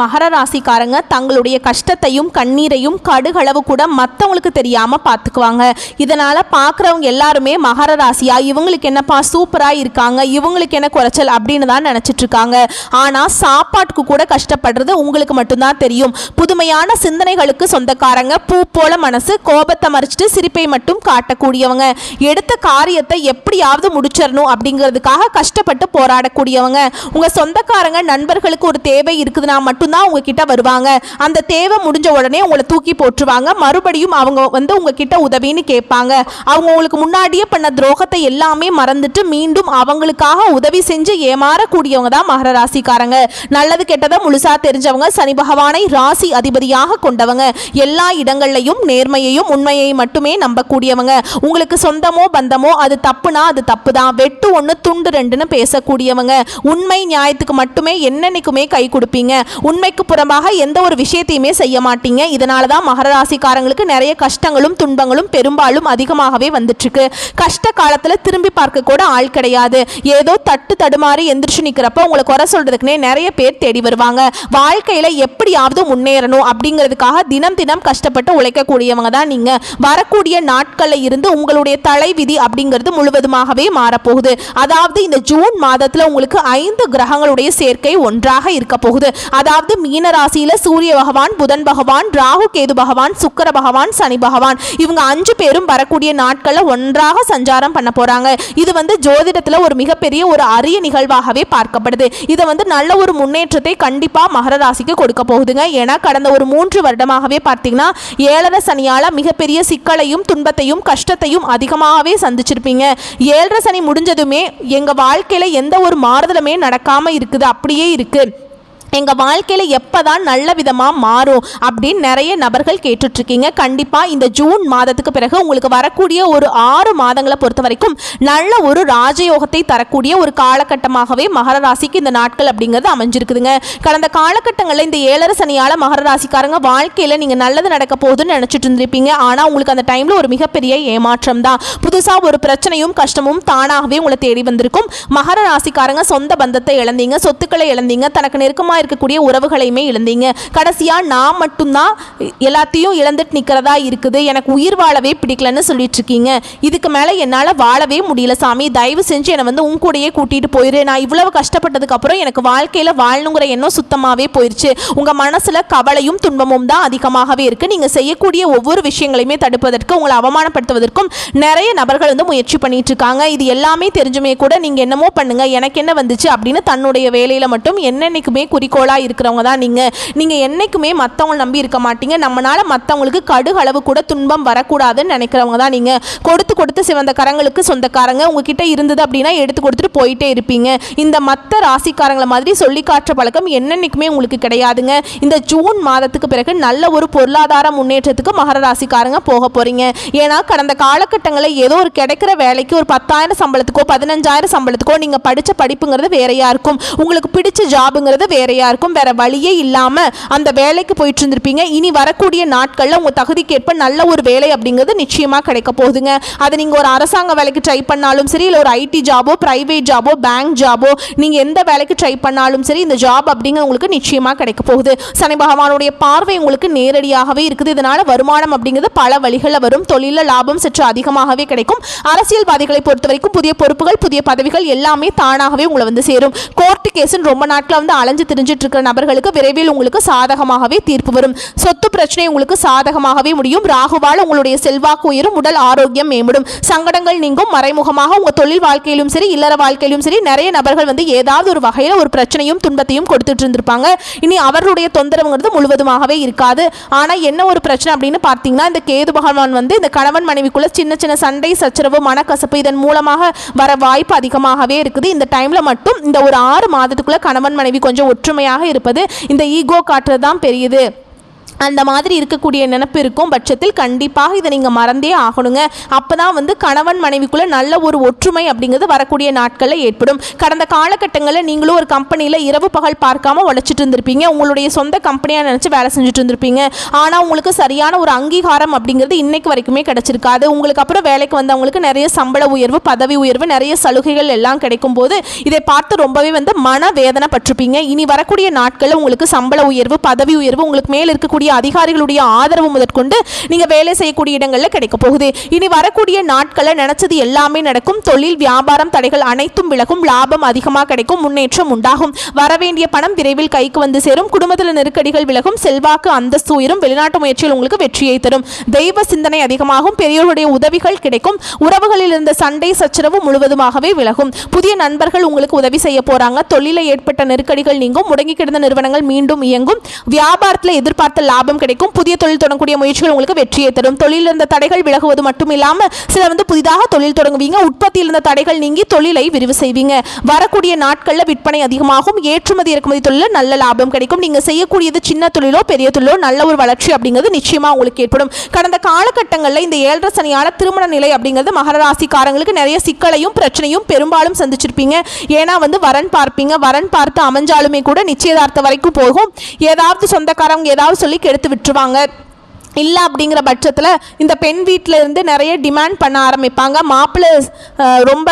மகர ராசிக்காரங்க தங்களுடைய கஷ்டத்தையும் கண்ணீரையும் கடுகளவு கூட மற்றவங்களுக்கு தெரியாமல் பார்த்துக்குவாங்க. இதனால் பார்க்குறவங்க எல்லாருமே மகர ராசியா இவங்களுக்கு என்னப்பா சூப்பராக இருக்காங்க, இவங்களுக்கு என்ன குறைச்சல் அப்படின்னு தான் நினச்சிட்ருக்காங்க. ஆனால் சாப்பாட்டுக்கு கூட கஷ்டப்படுறது உங்களுக்கு மட்டும்தான் தெரியும். புதுமையான சிந்தனைகளுக்கு சொந்தக்காரங்க, பூ போல மனசு, கோபத்தை மறைச்சிட்டு சிரிப்பை மட்டும் காட்டக்கூடியவங்க, எடுத்த காரியத்தை எப்படியாவது முடிச்சிடணும் அப்படிங்கிறதுக்காக கஷ்டப்பட்டு போராடக்கூடியவங்க. உங்கள் சொந்தக்காரங்க நண்பர்களுக்கு ஒரு தேவை இருக்குதுன்னா மட்டும்தான் உங்ககிட்ட வருவாங்க. அந்த தேவை முடிஞ்ச உடனே உங்களை தூக்கி போட்டுருவாங்க. மறுபடியும் அவங்க உங்ககிட்ட உதவின்னு கேட்பாங்க. அவங்க உங்களுக்கு முன்னாடியே பண்ண துரோகத்தை எல்லாமே மறந்துட்டு மீண்டும் அவங்களுக்காக உதவி செஞ்சு ஏமாறக்கூடியவங்க தான் மகர ராசிக்காரங்க. நல்லது கெட்டதை முழுசா தெரிஞ்சவங்க, சனி பகவானை ராசி அதிபதியாக கொண்டவங்க, எல்லா இடங்கள்லையும் நேர்மையையும் உண்மையை மட்டுமே நம்பக்கூடியவங்க. உங்களுக்கு சொந்தமோ பந்தமோ அது தப்புனா அது தப்பு தான், வெட்டு ஒன்று துண்டு ரெண்டுன்னு பேசக்கூடியவங்க. உண்மை நியாயத்துக்கு மட்டுமே என்னன்னைக்குமே கை கொடுப்பீங்க. உண்மைக்கு புறம்பாக எந்த ஒரு விஷயத்தையுமே செய்ய மாட்டீங்க. இதனால தான் மகர ராசிக்காரங்களுக்கு நிறைய கஷ்டங்களும் துன்பங்களும் பெரும்பாலும் அதிகமாகவே வந்துட்டுருக்கு. கஷ்ட காலத்தில் திரும்பி பார்க்க கூட ஆள் கிடையாது. ஏதோ தட்டு தடுமாறி எந்திரிச்சு நிற்கிறப்ப உங்களை குறை சொல்றதுக்குனே நிறைய பேர் தேடி வருவாங்க. வாழ்க்கையில் எப்படியாவது முன்னேறணும் அப்படிங்கிறதுக்காக தினம் தினம் கஷ்டப்பட்டு உழைக்கக்கூடியவங்க தான் நீங்க. வரக்கூடிய நாட்களில் இருந்து உங்களுடைய தலைவிதி அப்படிங்கிறது முழுவதுமாகவே மாறப்போகுது. அதாவது இந்த ஜூன் மாதத்தில் உங்களுக்கு 5 கிரகங்களுடைய சேர்க்கை ஒன்றாக இருக்க போகுது. அதாவது மீன ராசியில சூரிய பகவான், புதன் பகவான், ராகு கேது பகவான், சுக்கிர பகவான், சனி பகவான், இவங்க 5 பேரும் வரக்கூடிய நாட்கள்ல ஒன்றாக சஞ்சாரம் பண்ண போறாங்க. இது ஜோதிடத்துல ஒரு மிகப்பெரிய ஒரு அரிய நிகழ்வாகவே பார்க்கப்படுது. இதை நல்ல ஒரு முன்னேற்றத்தை கண்டிப்பா மகர ராசிக்கு கொடுக்க போகுதுங்க. ஏன்னா கடந்த ஒரு 3 வருடமாகவே பார்த்தீங்கன்னா 7 சனியால மிகப்பெரிய சிக்கலையும் துன்பத்தையும் கஷ்டத்தையும் அதிகமாகவே சந்திச்சிருப்பீங்க. 7 சனி முடிஞ்சதுமே எங்க வாழ்க்கையில எந்த ஒரு மாறுதலுமே நடக்காம இருக்குது, அப்படியே இருக்கு, எங்கள் வாழ்க்கையில் எப்போ தான் நல்ல விதமாக மாறும் அப்படின்னு நிறைய நபர்கள் கேட்டுட்ருக்கீங்க. கண்டிப்பாக இந்த ஜூன் மாதத்துக்கு பிறகு உங்களுக்கு வரக்கூடிய ஒரு 6 மாதங்களை பொறுத்த வரைக்கும் நல்ல ஒரு ராஜயோகத்தை தரக்கூடிய ஒரு காலகட்டமாகவே மகர ராசிக்கு இந்த நாட்கள் அப்படிங்கிறது அமைஞ்சிருக்குதுங்க. கடந்த காலகட்டங்களில் இந்த 7 சனியால் மகர ராசிக்காரங்க வாழ்க்கையில் நீங்கள் நல்லது நடக்க போகுதுன்னு நினச்சிட்டு இருந்திருப்பீங்க. ஆனால் உங்களுக்கு அந்த டைமில் ஒரு மிகப்பெரிய ஏமாற்றம் தான். புதுசாக ஒரு பிரச்சனையும் கஷ்டமும் தானாகவே உங்களை தேடி வந்திருக்கும். மகர ராசிக்காரங்க சொந்த பந்தத்தை இழந்தீங்க, சொத்துக்களை இழந்தீங்க, தனக்கு நெருக்கமாக இருக்கக்கூடிய உறவுகளையுமே இழந்தீங்க. கடைசியா நான் மட்டும்தான் எல்லாத்தையும் இழந்துட்டு நிக்கிறதா இருக்குது, எனக்கு உயிர் வாழவே பிடிக்கலன்னு சொல்லிட்டு இருக்கீங்க. இதுக்கு மேல என்னால வாழவே முடியல சாமி, தயவு செஞ்சு என்னை உன் கூடயே கூட்டிட்டு போயிரு. நான் இவ்வளவு கஷ்டப்பட்டதுக்கு அப்புறம் எனக்கு வாழ்க்கையில வாழணுங்கிற எண்ணம் சுத்தமாவே போயிருச்சு. உங்க மனசுல கவலையும் துன்பமும் தான் அதிகமாகவே இருக்கு. நீங்க செய்யக்கூடிய ஒவ்வொரு விஷயங்களையுமே தடுப்பதற்கு, உங்களை அவமானப்படுத்துவதற்கும் நிறைய நபர்கள் முயற்சி பண்ணிட்டு இருக்காங்க. இது எல்லாமே தெரிஞ்சுமே கூட நீங்க என்னமோ பண்ணுங்க, எனக்கு என்ன வந்துச்சு அப்படின்னு தன்னுடைய வேலையில மட்டும் என்னன்னைக்குமே குறிக்கோளாக இருக்கிறவங்க தான் நீங்கள் என்னைக்குமே மற்றவங்க நம்பி இருக்க மாட்டீங்க. நம்மளால மற்றவங்களுக்கு கடுகளவு கூட துன்பம் வரக்கூடாதுன்னு நினைக்கிறவங்க தான் நீங்கள். கொடுத்து சிவந்த கரங்களுக்கு சொந்தக்காரங்க. உங்ககிட்ட இருந்தது அப்படின்னா எடுத்து கொடுத்துட்டு போயிட்டே இருப்பீங்க. இந்த மற்ற ராசிக்காரங்களை மாதிரி சொல்லி காட்டுற பழக்கம் என்னன்னைக்குமே உங்களுக்கு கிடையாதுங்க. இந்த ஜூன் மாதத்துக்கு பிறகு நல்ல ஒரு பொருளாதார முன்னேற்றத்துக்கு மகர ராசிக்காரங்க போக போறீங்க. ஏன்னா கடந்த காலகட்டங்களில் ஏதோ ஒரு கிடைக்கிற வேலைக்கு ஒரு 10,000 சம்பளத்துக்கோ 15,000 சம்பளத்துக்கோ நீங்கள் படித்த படிப்புங்கிறது வேறையா இருக்கும், உங்களுக்கு பிடிச்ச ஜாபுங்கிறது வேறையா இருக்கும். வேற வழியே இல்லாம அந்த வேலைக்கு போயிட்டு இருந்திருப்பீங்க. இனி வரக்கூடிய நாட்கள்ல உங்க தகுதிக்கேற்ப நல்ல ஒரு வேலை அப்படிங்கிறது நிச்சயமா கிடைக்க போகுதுங்க. அது நீங்க ஒரு அரசாங்க வேலைக்கு ட்ரை பண்ணாலும் சரி, இல்லை ஒரு ஐடி ஜாபோ, பிரைவேட் ஜாபோ, பேங்க் ஜாபோ, நீங்க எந்த வேலைக்கு ட்ரை பண்ணாலும் சரி, இந்த ஜாப் அப்படிங்க உங்களுக்கு நிச்சயமா கிடைக்க போகுது. சனி பகவானுடைய பார்வை உங்களுக்கு நேரடியாகவே இருக்குது. இதனால வருமானம் அப்படிங்கிறது பல வழிகளில் வரும். தொழில லாபம் சற்று அதிகமாகவே கிடைக்கும். அரசியல்வாதிகளை பொறுத்த வரைக்கும் புதிய பொறுப்புகள், புதிய பதவிகள் எல்லாமே தானாகவே உங்களை சேரும். கோர்ட்டு கேஸ் ரொம்ப நாட்கள் அலைஞ்சு தெரிஞ்சிட்டு இருக்கிற நபர்களுக்கு விரைவில் உங்களுக்கு சாதகமாகவே தீர்ப்பு வரும். சொத்து பிரச்சனை உங்களுக்கு சாதகமாகவே முடியும். ராகுவால் உங்களுடைய செல்வாக்கு உயரும், உடல் ஆரோக்கியம் மேம்படும், சங்கடங்கள் நீங்கும். மறைமுகமாக உங்க தொழில் வாழ்க்கையிலும் சரி, இல்லற வாழ்க்கையிலும் சரி, நிறைய நபர்கள் ஏதாவது ஒரு வகையில் ஒரு பிரச்சனையும் துன்பத்தையும் கொடுத்துட்டு இருந்திருப்பாங்க. இனி அவர்களுடைய தொந்தரவுங்கிறது முழுவதுமாகவே இருக்காது. ஆனா என்ன ஒரு பிரச்சனை அப்படின்னு பார்த்தீங்கன்னா, இந்த கேது பகவான் இந்த கணவன் மனைவிக்குள்ள சின்ன சின்ன சண்டை சச்சரவு மனக்கசப்பு இதன் மூலமாக வர வாய்ப்பு அதிகமாகவே இருக்குது. இந்த டைம்ல மட்டும் இந்த ஒரு 6 மாதத்துக்குள்ள கணவன் மனைவி கொஞ்சம் ஒற்றுமையாக இருப்பது, இந்த ஈகோ காட்டுறது தான் பெரியது. அந்த மாதிரி இருக்கக்கூடிய நினைப்பு இருக்கும் பட்சத்தில் கண்டிப்பாக இதை நீங்கள் மறந்தே ஆகணுங்க. அப்போ தான் வந்து கணவன் மனைவிக்குள்ளே நல்ல ஒரு ஒற்றுமை அப்படிங்கிறது வரக்கூடிய நாட்களில் ஏற்படும். கடந்த காலகட்டங்களில் நீங்களும் ஒரு கம்பெனியில் இரவு பகல் பார்க்காம உழைச்சிட்டு இருந்திருப்பீங்க. உங்களுடைய சொந்த கம்பெனியாக நினச்சி வேலை செஞ்சுட்டு இருந்திருப்பீங்க. ஆனால் உங்களுக்கு சரியான ஒரு அங்கீகாரம் அப்படிங்கிறது இன்னைக்கு வரைக்குமே கிடைச்சிருக்காது. உங்களுக்கு அப்புறம் வேலைக்கு வந்தவங்களுக்கு நிறைய சம்பள உயர்வு, பதவி உயர்வு, நிறைய சலுகைகள் எல்லாம் கிடைக்கும் போது இதை பார்த்து ரொம்பவே வந்து மன வேதனை பட்டிருப்பீங்க. இனி வரக்கூடிய நாட்களில் உங்களுக்கு சம்பள உயர்வு, பதவி உயர்வு, உங்களுக்கு மேல் இருக்கக்கூடிய அதிகாரிகளுடைய ஆதரவு முதற்கொண்டு நீங்க வேலை செய்யக்கூடிய இடங்களில் கிடைக்க போகுது. இனி வரக்கூடிய நாட்களில் நினைச்சது எல்லாமே நடக்கும். தொழில் வியாபாரம் தடைகள் அனைத்தும் விலகும். லாபம் அதிகமாக கிடைக்கும். முன்னேற்றம் உண்டாகும். வரவேண்டிய பணம் விரைவில் கைக்கு வந்து சேரும். குடும்பத்தில் நெருக்கடிகள் விலகும். செல்வாக்கு அந்தஸ்து உயரும். வெளிநாட்டு முயற்சிகள் உங்களுக்கு வெற்றியை தரும். தெய்வ சிந்தனை அதிகமாகும். பெரியோருடைய உதவிகள் கிடைக்கும். உறவுகளில் இருந்த சண்டை சச்சரவு முழுவதுமாகவே விலகும். புதிய நண்பர்கள் உங்களுக்கு உதவி செய்ய போறாங்க. தொழிலை ஏற்பட்ட நெருக்கடிகள் நீங்கும். முடங்கி கிடந்த நிறுவனங்கள் மீண்டும் இயங்கும். வியாபாரத்தில் எதிர்பார்த்த லாபம் கிடைக்கும். புதிய தொழில் தொடங்கக்கூடிய முயற்சிகள் உங்களுக்கு வெற்றியை தரும். தொழிலில் இருந்த தடைகள் விலகுவது மட்டும் இல்லாமல் சிலர் வந்து புதிதாக தொழில் தொடங்குவீங்க. உற்பத்தியில் இருந்த தடைகள் நீங்கி தொழிலை விரிவு செய்வீங்க. வரக்கூடிய நாட்களில் விற்பனை அதிகமாகும். ஏற்றுமதி இறக்குமதி தொழிலில் நல்ல லாபம் கிடைக்கும். நீங்க செய்யக்கூடியது சின்ன தொழிலோ பெரிய தொழிலோ நல்ல ஒரு வளர்ச்சி அப்படிங்கிறது நிச்சயமா உங்களுக்கு ஏற்படும். கடந்த காலகட்டங்களில் இந்த 7.5 சனியால திருமண நிலை அப்படிங்கிறது மகர ராசிக்காரங்களுக்கு நிறைய சிக்கலையும் பிரச்சனையும் பெரும்பாலும் சந்திச்சிருப்பீங்க. ஏன்னா வந்து வரன் பார்ப்பீங்க. வரன் பார்த்து அமைஞ்சாலுமே கூட நிச்சயதார்த்தம் வரைக்கும் போகும். ஏதாவது சொந்தக்காரங்க ஏதாவது சொல்லி கெடுத்து விட்டுருவாங்க. இல்லை அப்படிங்கிற பட்சத்தில் இந்த பெண் வீட்டில் இருந்து நிறைய டிமாண்ட் பண்ண ஆரம்பிப்பாங்க. மாப்பிள்ளை ரொம்ப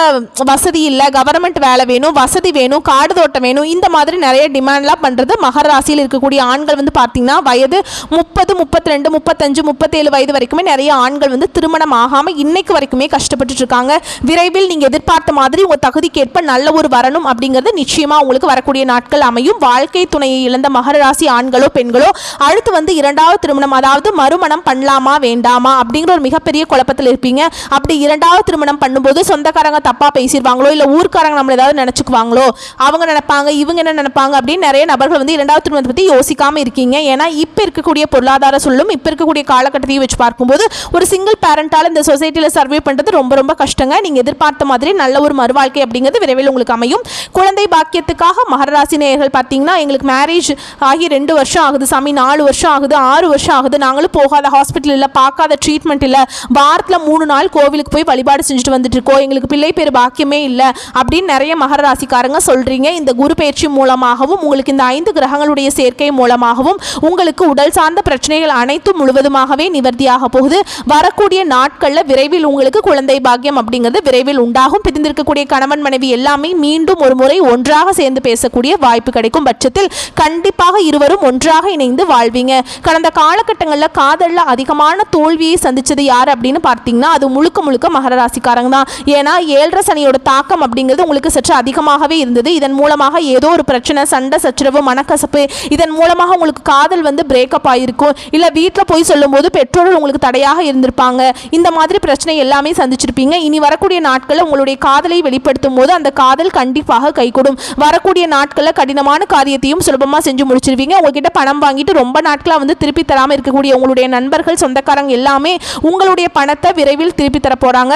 வசதி இல்லை, கவர்மெண்ட் வேலை வேணும், வசதி வேணும், காடு தோட்டம் வேணும், இந்த மாதிரி நிறைய டிமாண்ட்லாம் பண்ணுறது மகர ராசியில் இருக்கக்கூடிய ஆண்கள் வந்து பார்த்திங்கன்னா வயது 30, 32, 35, 37 வயது வரைக்குமே நிறைய ஆண்கள் வந்து திருமணம் ஆகாமல் இன்னைக்கு வரைக்குமே கஷ்டப்பட்டு இருக்காங்க. விரைவில் நீங்கள் எதிர்பார்த்த மாதிரி உங்கள் தகுதிக்கேற்ப நல்ல ஒரு வரணும் அப்படிங்கிறது நிச்சயமாக உங்களுக்கு வரக்கூடிய நாட்கள் அமையும். வாழ்க்கை துணையை இழந்த மகர ராசி ஆண்களோ பெண்களோ அடுத்து வந்து 2வது திருமணம், அதாவது மறுமணம் பண்ணலாமா வேண்டாமா அப்படிங்கிற ஒரு மிகப்பெரிய குழப்பத்தில் இருப்பீங்க. அப்படி 2வது திருமணம் பண்ணும்போது சொந்தக்காரங்க தப்பா பேசிடுவாங்களோ, இல்லை ஊர்க்காரங்க நம்மள ஏதாவது நினைச்சுக்குவாங்களோ, அவங்க நினைப்பாங்க இவங்க என்ன நினைப்பாங்க அப்படின்னு நிறைய நபர்கள் வந்து 2வது திருமணத்தை பற்றி யோசிக்காம இருக்கீங்க. ஏன்னா இப்போ இருக்கக்கூடிய பொருளாதார சூழலும் இப்போ இருக்கக்கூடிய காலகட்டத்தையும் வச்சு பார்க்கும்போது ஒரு சிங்கிள் பேரண்டால் இந்த சொசைட்டியில் சர்வே பண்ணுறது ரொம்ப ரொம்ப கஷ்டங்க. நீங்கள் எதிர்பார்த்த மாதிரி நல்ல ஒரு மறுவாழ்க்கை அப்படிங்கிறது விரைவில் உங்களுக்கு அமையும். குழந்தை பாக்கியத்துக்காக மகர ராசி நேயர்கள் பார்த்தீங்கன்னா எங்களுக்கு மேரேஜ் ஆகி 2 வருஷம் ஆகுது சாமி, 4 வருஷம் ஆகுது, 6 வருஷம் ஆகுது, நாங்களும் போகாத ஹாஸ்பிட்டல் இல்லை, பார்க்காத ட்ரீட்மெண்ட் இல்லை, வாரத்தில் 3 நாள் கோவிலுக்கு போய் வழிபாடு செஞ்சுட்டு வந்துட்டு இருக்கோம், எங்களுக்கு பிள்ளை பேர் பாக்கியமே இல்லை அப்படின்னு நிறைய மகர ராசிக்காரங்க சொல்றீங்க. இந்த குரு பயிற்சி மூலமாகவும் உங்களுக்கு இந்த 5 கிரகங்களுடைய சேர்க்கை மூலமாகவும் உங்களுக்கு உடல் சார்ந்த பிரச்சனைகள் அனைத்தும் முழுவதுமாகவே நிவர்த்தியாக போகுது. வரக்கூடிய நாட்களில் விரைவில் உங்களுக்கு குழந்தை பாக்கியம் அப்படிங்கிறது விரைவில் உண்டாகும். பிரிந்திருக்கக்கூடிய கணவன் மனைவி எல்லாமே மீண்டும் ஒரு முறை ஒன்றாக சேர்ந்து பேசக்கூடிய வாய்ப்பு கிடைக்கும் பட்சத்தில் கண்டிப்பாக இருவரும் ஒன்றாக இணைந்து வாழ்வீங்க. கடந்த காலகட்டங்களில் காதலில் அதிகமான தோல்வியை சந்திச்சது யார் அப்படின்னு பார்த்தீங்கன்னா அது முழுக்க முழுக்க மகர ராசிக்காரங்க தான். ஏன்னா 7.5 சனியோட தாக்கம் அப்படிங்கிறது உங்களுக்கு சற்று அதிகமாகவே இருந்தது. இதன் மூலமாக ஏதோ ஒரு பிரச்சனை, சண்டை சச்சரவு, மனக்கசப்பு, இதன் மூலமாக உங்களுக்கு காதல் வந்து பிரேக்கப் ஆகிருக்கும். இல்லை வீட்டில் போய் சொல்லும் போது பெற்றோர்கள் உங்களுக்கு தடையாக இருந்திருப்பாங்க. இந்த மாதிரி பிரச்சனை எல்லாமே சந்திச்சிருப்பீங்க. இனி வரக்கூடிய நாட்களில் உங்களுடைய காதலை வெளிப்படுத்தும் போது அந்த காதல் கண்டிப்பாக கைகூடும். வரக்கூடிய நாட்களில் கடினமான காரியத்தையும் சுலபமாக செஞ்சு முடிச்சிருவீங்க. உங்ககிட்ட பணம் வாங்கிட்டு ரொம்ப நாட்களாக வந்து திருப்பி தராமல் இருக்கக்கூடிய உங்களுடைய நண்பர்கள், சொந்தக்காரங்க எல்லாமே உங்களுடைய பணத்தை விரைவில் திருப்பி தர போறாங்க.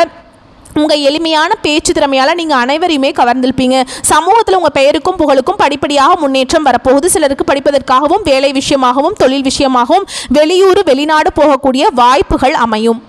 உங்கள் எளிமையான பேச்சு திறமையால் நீங்கள் அனைவரையுமே கவர்ந்திருப்பீங்க. சமூகத்தில் உங்கள் பெயருக்கும் புகழுக்கும் படிப்படியாக முன்னேற்றம் வரப்போகுது. சிலருக்கு படிப்பதற்காகவும் வேலை விஷயமாகவும் தொழில் விஷயமாகவும் வெளியூர் வெளிநாடு போகக்கூடிய வாய்ப்புகள் அமையும்.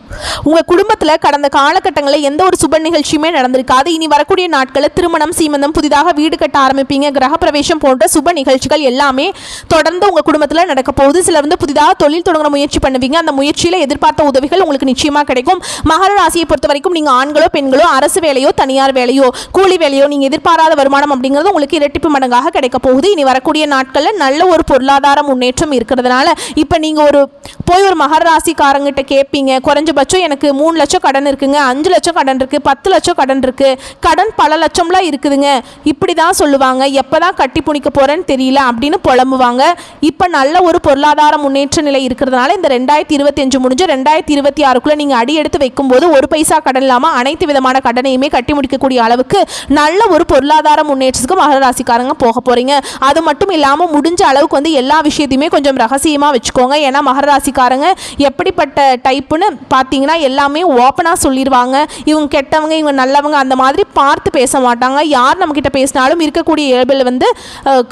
உங்கள் குடும்பத்தில் கடந்த காலகட்டங்களில் எந்த ஒரு சுப நிகழ்ச்சியுமே நடந்திருக்காது. இனி வரக்கூடிய நாட்களில் திருமணம், சீமந்தம், புதிதாக வீடு கட்ட ஆரம்பிப்பீங்க. கிரகப்பிரவேசம் போன்ற சுப நிகழ்ச்சிகள் எல்லாமே தொடர்ந்து உங்கள் குடும்பத்தில் நடக்க போகுது. சிலர் வந்து புதிதாக தொழில் தொடங்க முயற்சி பண்ணுவீங்க. அந்த முயற்சியில் எதிர்பார்த்த உதவிகள் உங்களுக்கு நிச்சயமாக கிடைக்கும். மகர ராசியை பொறுத்த வரைக்கும் நீங்கள் ஆண்களோ பெண்களோ அரசு வேலையோ தனியார் வேலையோ கூலி வேலையோ நீங்கள் எதிர்பாராத வருமானம் அப்படிங்கிறது உங்களுக்கு இரட்டிப்பு மடங்காக கிடைக்க போகுது. இனி வரக்கூடிய நாட்களில் நல்ல ஒரு பொருளாதார முன்னேற்றம் இருக்கிறதுனால இப்போ நீங்கள் ஒரு மகர ராசிக்காரங்கிட்ட கேட்பீங்க, குறைஞ்சபட்சம் எனக்கு 3 லட்சம் கடன் இருக்குங்க, 5 லட்சம் கடன் இருக்கு, 10 லட்சம் கடன் இருக்கு, கடன் பல லட்சம்லாம் இருக்குதுங்க, இப்படி தான் சொல்லுவாங்க. எப்போதான் கட்டி புணிக்க போறேன்னு தெரியல அப்படின்னு புலம்புவாங்க. இப்போ நல்ல ஒரு பொருளாதார முன்னேற்ற நிலை இருக்கிறதுனால இந்த 2025 முடிஞ்சு 2026க்குள்ள நீங்கள் அடி எடுத்து வைக்கும்போது 1 பைசா கடன் இல்லாமல் அனைத்து அனைத்து விதமான கடனையுமே கட்டி முடிக்கக்கூடிய அளவுக்கு நல்ல ஒரு பொருளாதார முன்னேற்றத்துக்கு மகர ராசிக்காரங்க போக போகிறீங்க. அது மட்டும் இல்லாமல் முடிஞ்ச அளவுக்கு வந்து எல்லா விஷயத்தையுமே கொஞ்சம் ரகசியமாக வச்சுக்கோங்க. ஏன்னா மகர ராசிக்காரங்க எப்படிப்பட்ட டைப்புன்னு பார்த்தீங்கன்னா எல்லாமே ஓப்பனாக சொல்லிடுவாங்க. இவங்க கெட்டவங்க இவங்க நல்லவங்க அந்த மாதிரி பார்த்து பேச மாட்டாங்க. யார் நம்மக்கிட்ட பேசினாலும் இருக்கக்கூடிய இயல்பில் வந்து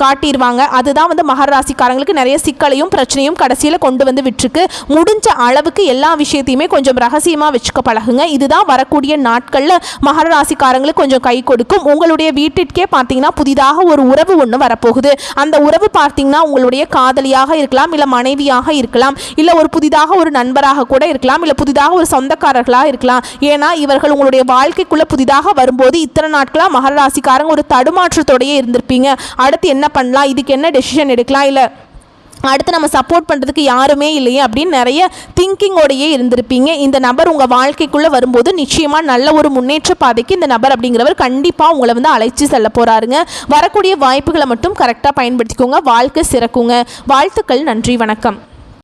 காட்டிடுவாங்க. அதுதான் வந்து மகர ராசிக்காரங்களுக்கு நிறைய சிக்கலையும் பிரச்சனையும் கடைசியில் கொண்டு வந்து விட்டுருக்கு. முடிஞ்ச அளவுக்கு எல்லா விஷயத்தையுமே கொஞ்சம் ரகசியமாக வச்சுக்க பழகுங்க. இதுதான் வரக்கூடிய நாட்களில் மகர ராசிக்காரங்களுக்கு கொஞ்சம் கை கொடுக்கும். உங்களுடைய வீட்டிற்கே பார்த்தீங்கன்னா புதிதாக ஒரு உறவு ஒன்று வரப்போகுது. அந்த உறவு பார்த்தீங்கன்னா உங்களுடைய காதலியாக இருக்கலாம், இல்லை மனைவியாக இருக்கலாம், இல்லை ஒரு புதிதாக ஒரு நண்பராக கூட இருக்கலாம், இல்லை புதிதாக ஒரு சொந்தக்காரர்களாக இருக்கலாம். ஏன்னா இவர்கள் உங்களுடைய வாழ்க்கைக்குள்ளே புதிதாக வரும்போது இத்தனை நாட்களாக மகர ராசிக்காரங்க ஒரு தடுமாற்றத்தோடையே இருந்திருப்பீங்க. அடுத்து என்ன பண்ணலாம், இதுக்கு என்ன டெசிஷன் எடுக்கலாம், இல்லை அடுத்து நம்ம சப்போர்ட் பண்ணுறதுக்கு யாருமே இல்லையே அப்படின்னு நிறைய திங்கிங்கோடையே இருந்திருப்பீங்க. இந்த நபர் உங்கள் வாழ்க்கைக்குள்ளே வரும்போது நிச்சயமாக நல்ல ஒரு முன்னேற்ற பாதைக்கு இந்த நபர் அப்படிங்கிறவர் கண்டிப்பாக உங்களை வந்து அழைச்சி செல்ல போகிறாருங்க. வரக்கூடிய வாய்ப்புகளை மட்டும் கரெக்டாக பயன்படுத்திக்கோங்க. வாழ்க்கை சிறக்குங்க. வாழ்த்துக்கள். நன்றி. வணக்கம்.